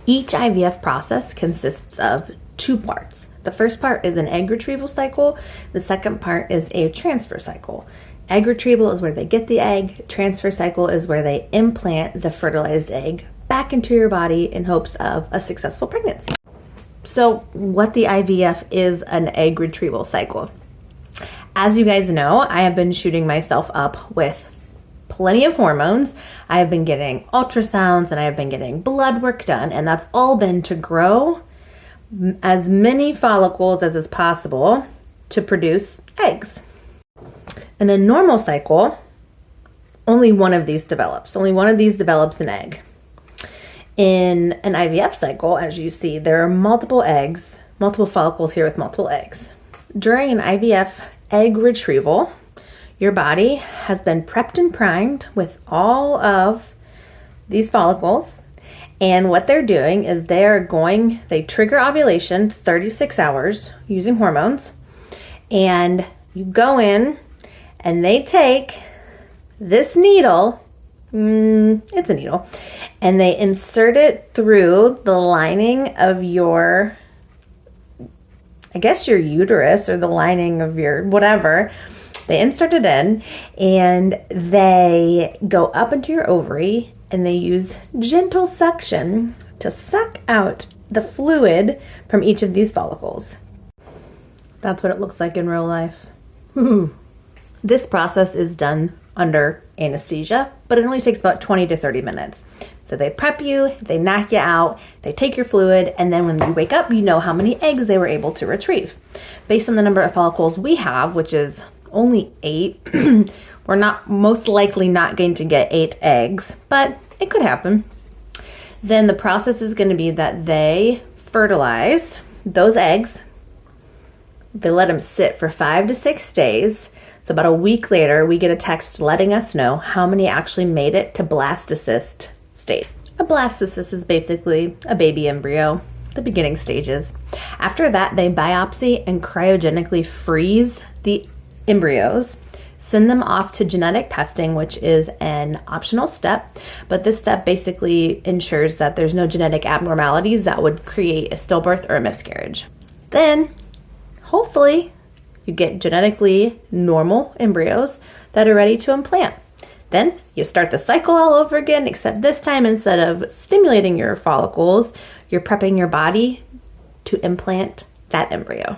Each IVF process consists of two parts. The first part is an egg retrieval cycle. The second part is a transfer cycle. Egg retrieval is where they get the egg. Transfer cycle is where they implant the fertilized egg back into your body in hopes of a successful pregnancy. So what the IVF is an egg retrieval cycle. As you guys know, I have been shooting myself up with plenty of hormones. I have been getting ultrasounds and I have been getting blood work done, and that's all been to grow as many follicles as is possible to produce eggs. In a normal cycle, only one of these develops. Only one of these develops an egg. In an IVF cycle, as you see, there are multiple eggs, multiple follicles here with multiple eggs. During an IVF egg retrieval, your body has been prepped and primed with all of these follicles. And what they're doing is they trigger ovulation 36 hours using hormones. And you go in and they take this needle, it's a needle, and they insert it through the lining of your uterus or the lining of your whatever. They insert it in and they go up into your ovary and they use gentle suction to suck out the fluid from each of these follicles. That's what it looks like in real life. This process is done under anesthesia, but it only takes about 20 to 30 minutes. So they prep you, they knock you out, they take your fluid, and then when you wake up, you know how many eggs they were able to retrieve. Based on the number of follicles we have, which is only 8, we're most likely not going to get 8 eggs, but it could happen. Then the process is going to be that they fertilize those eggs. They let them sit for 5 to 6 days. So about a week later, we get a text letting us know how many actually made it to blastocyst state. A blastocyst is basically a baby embryo, the beginning stages. After that, they biopsy and cryogenically freeze the embryos, send them off to genetic testing, which is an optional step, but this step basically ensures that there's no genetic abnormalities that would create a stillbirth or a miscarriage. Then, hopefully, you get genetically normal embryos that are ready to implant. Then you start the cycle all over again, except this time instead of stimulating your follicles, you're prepping your body to implant that embryo.